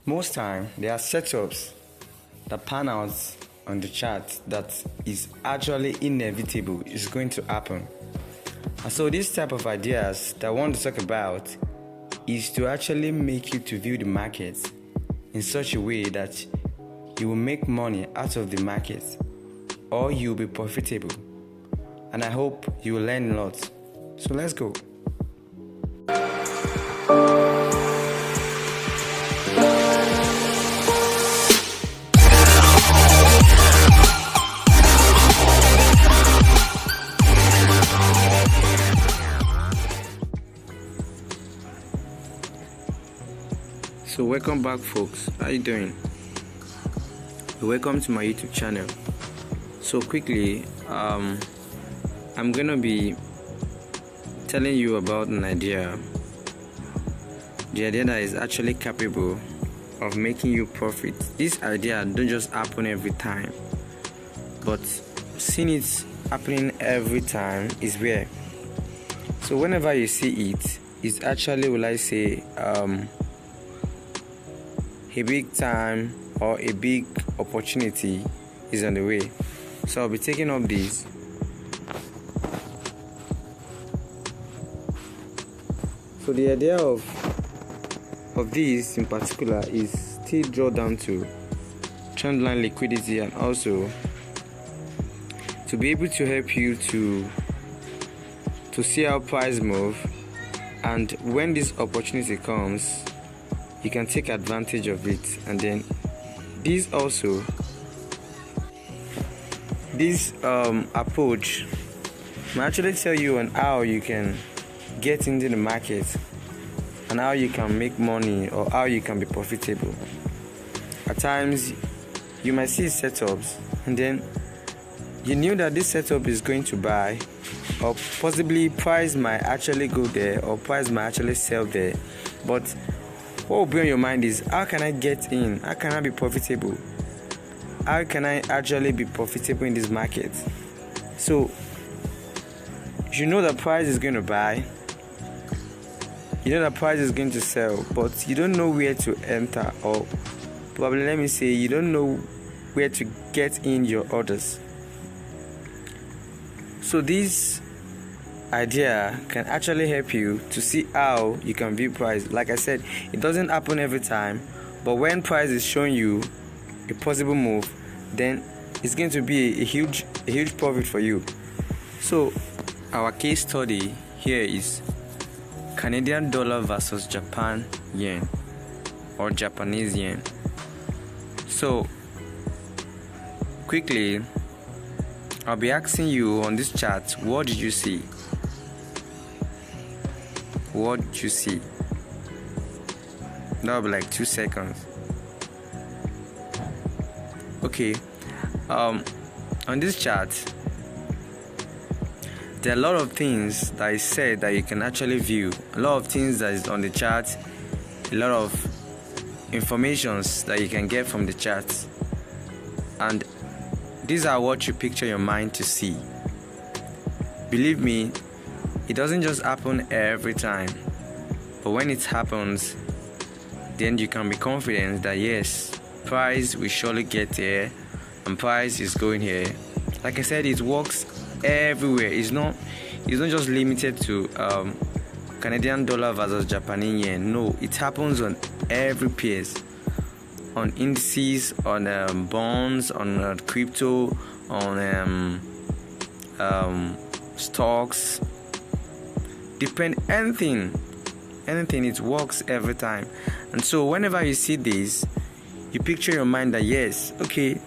Most time there are setups that pan out on the chart that is actually inevitable, is going to happen. And so this type of ideas that I want to talk about is to actually make you to view the market in such a way that you will make money out of the market or you will be profitable. And I hope you will learn a lot. So let's go. So welcome back, folks. How you doing? Welcome to my YouTube channel. So quickly, I'm gonna be telling you about an idea. The idea that is actually capable of making you profit. This idea don't just happen every time, but seeing it happening every time is rare. So whenever you see it, it's actually, will I say, a big time or a big opportunity is on the way. So I'll be taking up this. So the idea of this in particular is still drawdown to trendline liquidity, and also to be able to help you to see how price move, and when this opportunity comes, you can take advantage of it. And then this approach may actually tell you on how you can get into the market and how you can make money or how you can be profitable. At times you might see setups and then you knew that this setup is going to buy, or possibly price might actually go there or price might actually sell there, but what will be on your mind is, how can I get in? How can I be profitable? How can I actually be profitable in this market? So you know the price is going to buy, you know the price is going to sell, but you don't know where to enter, or probably let me say you don't know where to get in your orders. So this idea can actually help you to see how you can view price. Like I said, it doesn't happen every time, but when price is showing you a possible move, then it's going to be a huge profit for you. So our case study here is Canadian dollar versus Japan yen or Japanese yen. So quickly, I'll be asking you on this chart, what did you see? What did you see? That'll be like 2 seconds. Okay. On this chart, there are a lot of things that is said that you can actually view. A lot of things that is on the chart. A lot of informations that you can get from the chart. And these are what you picture your mind to see. Believe me, it doesn't just happen every time, but when it happens, then you can be confident that yes, price will surely get there and price is going here. Like I said, it works everywhere. It's not just limited to Canadian dollar versus Japanese yen. No, it happens on every place, on indices, on bonds, on crypto, on stocks. Depend anything, it works every time. And so whenever you see this, you picture your mind that yes, okay,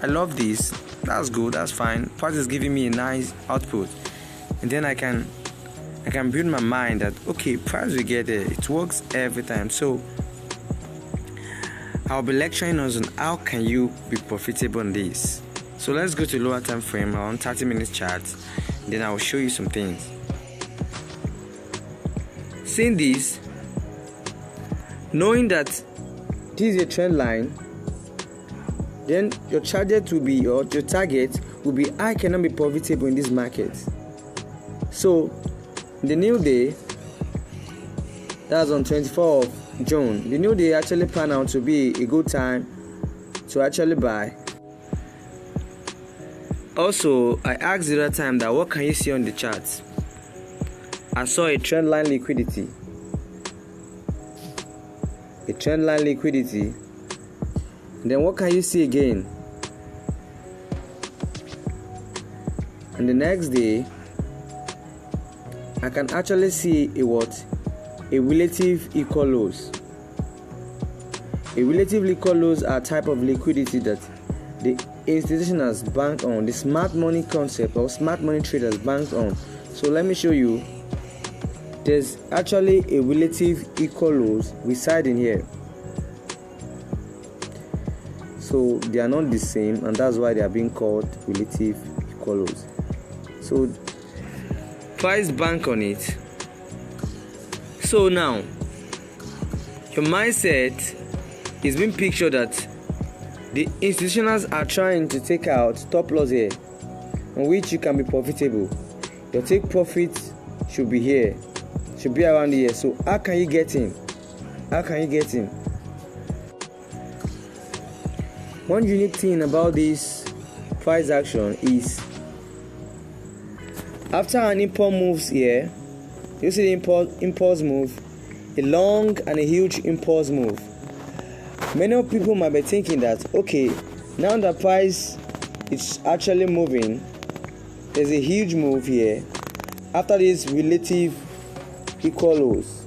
I love this, that's good, that's fine, price is giving me a nice output, and then I can build my mind that okay, price will get there. It works every time. So I'll be lecturing us on how can you be profitable on this. So let's go to lower time frame, around 30 minutes chart, then I will show you some things. Seeing this, knowing that this is a trend line, then your target will be, I cannot be profitable in this market. So the new day, that's on 24th of June, the new day actually pan out to be a good time to actually buy. Also, I asked the other time that what can you see on the charts? I saw a trend line liquidity. A trend line liquidity. And then what can you see again? And the next day, I can actually see a what? A relative equal lows. A relative equal lows are a type of liquidity that the institutions bank on, the smart money concept or smart money traders bank on. So let me show you. There's actually a relative equal lows residing here. So they are not the same, and that's why they are being called relative equal lows. So price bank on it. So now your mindset is being pictured that the institutionals are trying to take out stop loss here, on which you can be profitable. Your take profit should be here, should be around here. So how can you get in? How can you get in? One unique thing about this price action is after an impulse moves here, you see the impulse move, a long and a huge impulse move. Many people might be thinking that, okay, now the price is actually moving, there's a huge move here after this relative equal lows.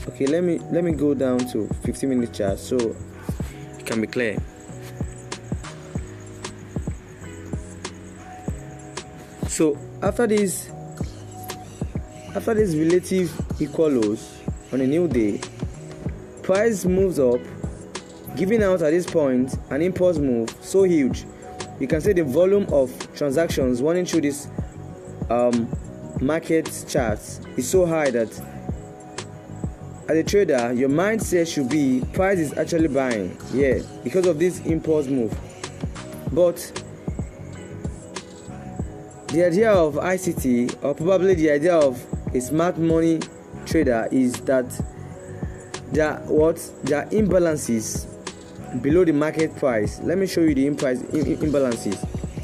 Okay, let me go down to 15-minute chart so it can be clear. So after this relative equal lows on a new day, price moves up, giving out at this point an impulse move so huge. You can see the volume of transactions running through this market charts is so high that as a trader, your mindset should be price is actually buying, because of this impulse move. But the idea of ICT, or probably the idea of a smart money trader, is that there are imbalances below the market price. Let me show you the imbalances.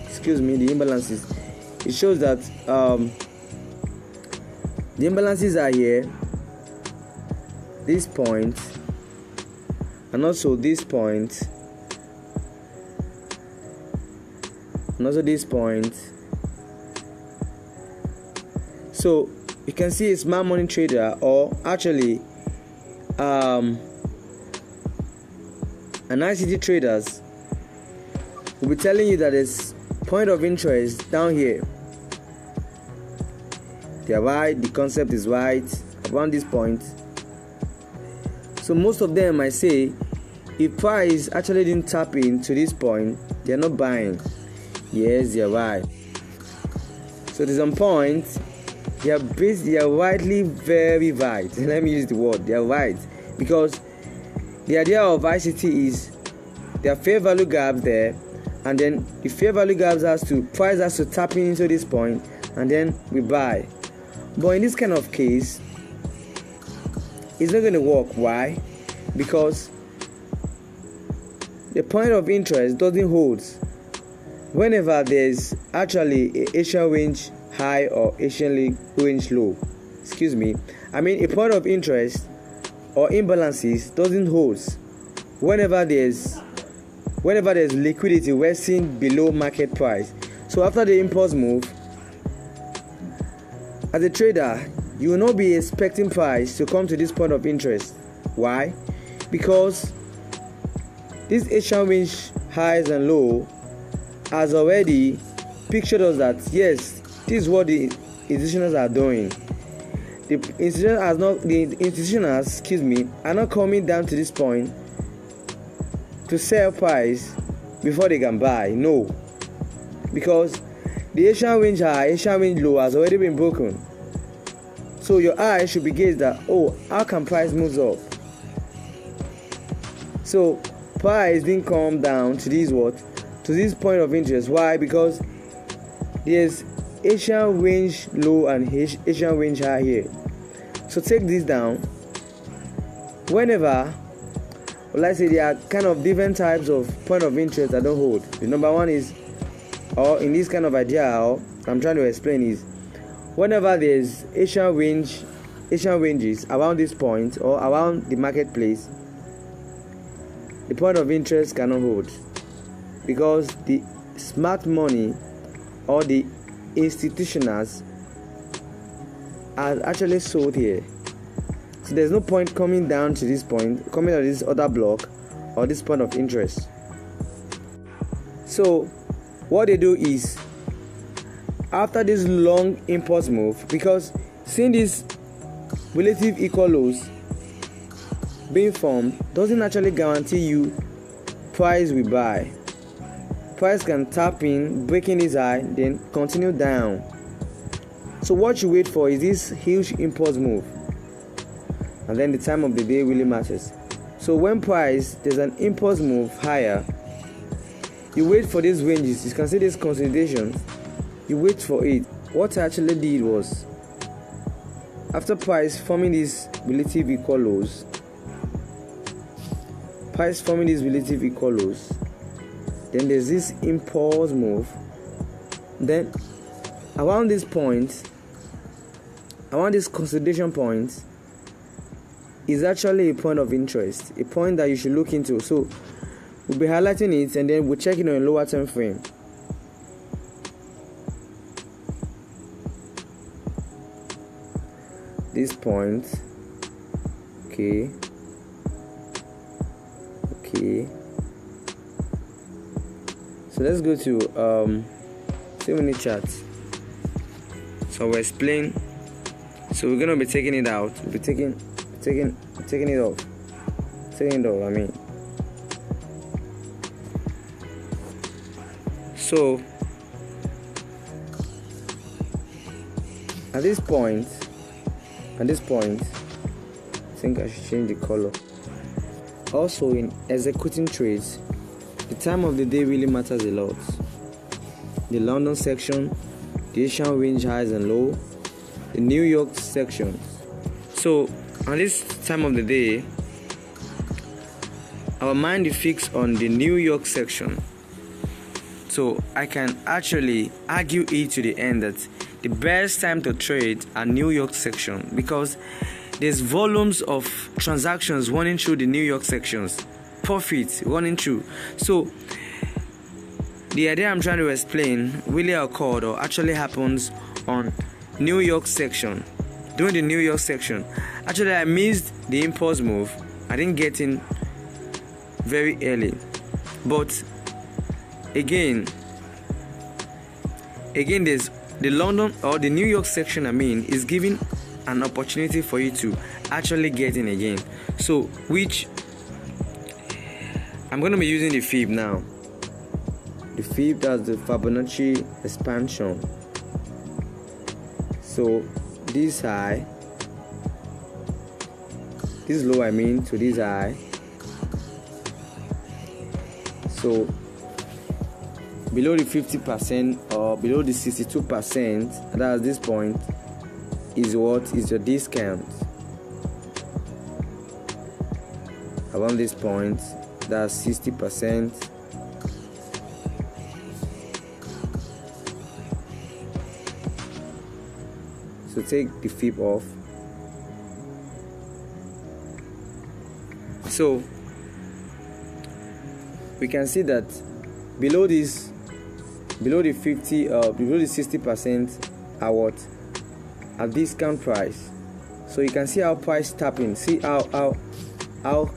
The imbalances. It shows that the imbalances are here, this point, and also this point, and also this point. So you can see a smart money trader, or actually an ICT traders will be telling you that there's point of interest down here. They are right, the concept is right around this point. So most of them might say if price actually didn't tap into this point, they are not buying. Yes, they are right. So there's some point. They are rightly very right. Let me use the word. They are right, because the idea of ICT is there are fair value gaps there, and then the fair value gaps price has to tap into this point, and then we buy. But in this kind of case, it's not going to work. Why? Because the point of interest doesn't hold whenever there's actually a Asian range high or Asian range low. A point of interest or imbalances doesn't hold whenever there's liquidity resting below market price. So after the impulse move, as a trader, you will not be expecting price to come to this point of interest. Why? Because this Asian range highs and low has already pictured us that yes, this is what the institutions are doing. The institutions are not coming down to this point to sell price before they can buy. No, because the Asian range high, Asian range low has already been broken. So your eye should be gauged that, how can price move up? So price didn't come down to this point of interest. Why? Because there's Asian range low and Asian range high here. So take this down. Whenever, let's say, there are kind of different types of point of interest that don't hold. The number one is, or in this kind of idea, or I'm trying to explain, is whenever there's Asian ranges around this point or around the marketplace, the point of interest cannot hold, because the smart money or the institutionals are actually sold here. So there's no point coming down to this point, coming to this other block or this point of interest. So what they do is, after this long impulse move, because seeing these relative equal lows being formed doesn't actually guarantee you price will buy. Price can tap in, breaking this high, then continue down. So what you wait for is this huge impulse move, and then the time of the day really matters. So when there's an impulse move higher, you wait for these ranges. You can see this consolidation, you wait for it. What I actually did was, after price forming these relative equal lows, then there's this impulse move. Then around this point, around this consolidation point, is actually a point of interest, a point that you should look into. So we'll be highlighting it, and then we'll check it on a lower time frame. This point, okay. So let's go to 2-minute charts. So we'll explain. So we're gonna be taking it out. We'll be taking it off. I mean. So at this point, I think I should change the color. Also, in executing trades, the time of the day really matters a lot. The London section, the Asian range highs and low, the New York section. So at this time of the day, our mind is fixed on the New York section. So I can actually argue it to the end that the best time to trade a New York section, because there's volumes of transactions running through the New York sections, profits running through. So the idea I'm trying to explain really occurred or actually happens on New York section. During the New York section, actually I missed the impulse move. I didn't get in very early, but again there's the London or the New York section, is giving an opportunity for you to actually get in again. So which I'm going to be using the fib now. The fib, that's the Fibonacci expansion. So this high, this low, to this high. So below the 50% or below the 62%, that's this point, is what is your discount. Around this point, that's 60%. So take the fib off. So we can see that below the 60% are what? A discount price. So you can see how price tapping. See how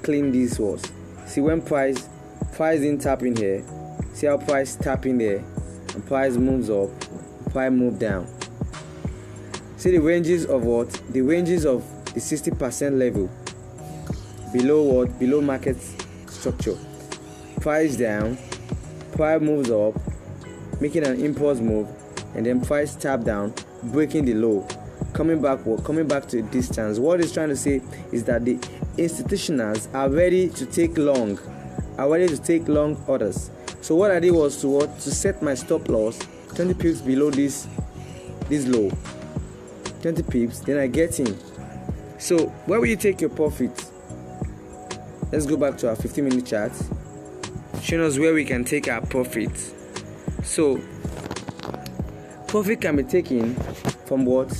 clean this was. See when price didn't tap in here. See how price tapping there, and price moves up, price move down. See the ranges of what? The ranges of the 60% level. Below what? Below market structure. Price down, price moves up, making an impulse move, and then price tap down, breaking the low, coming back to a distance. What it's trying to say is that the institutionals are ready to take long orders. So what I did was to set my stop loss 20 pips below this low, 20 pips. Then I get in. So where will you take your profit? Let's go back to our 15-minute chart, showing us where we can take our profit. So profit can be taken from what?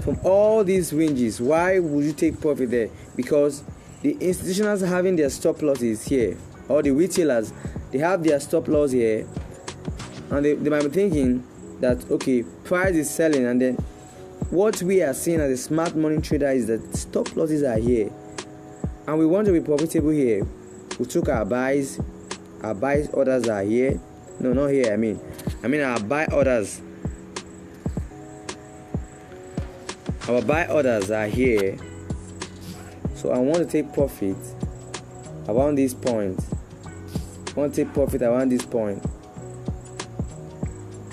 From all these ranges. Why would you take profit there? Because the institutionals are having their stop losses here, or the retailers, they have their stop loss here, and they might be thinking that okay, price is selling, and then what we are seeing as a smart money trader is that stop losses are here, and we want to be profitable here. We took our buys orders are here. No, not here. I mean our buy orders. Our buy orders are here. So I want to take profit around this point. I want to take profit around this point.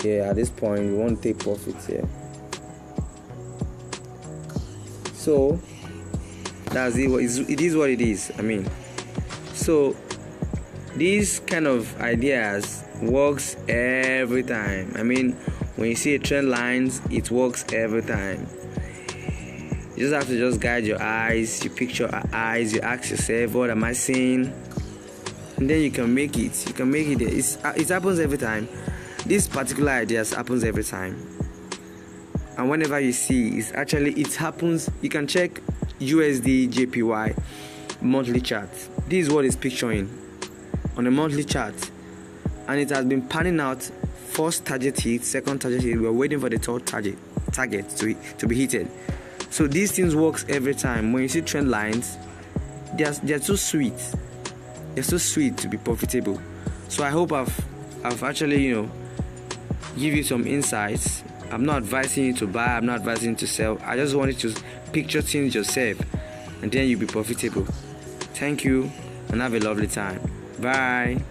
Yeah, at this point we want to take profits here. So that's it. It is what it is. So these kind of ideas works every time. When you see a trend lines, it works every time. You just have to just guide your eyes, you picture your eyes, you ask yourself, what am I seeing? And then you can make it. You can make it. It happens every time. This particular idea happens every time. And whenever you see, it happens. You can check USD JPY monthly chart. This is what it's picturing on a monthly chart. And it has been panning out. First target hit, second target hit. We're waiting for the third target to be hit. So these things works every time. When you see trend lines, they're so sweet. They're so sweet to be profitable. So I hope I've actually give you some insights. I'm not advising you to buy. I'm not advising you to sell. I just wanted to picture things yourself, and then you'll be profitable. Thank you, and have a lovely time. Bye.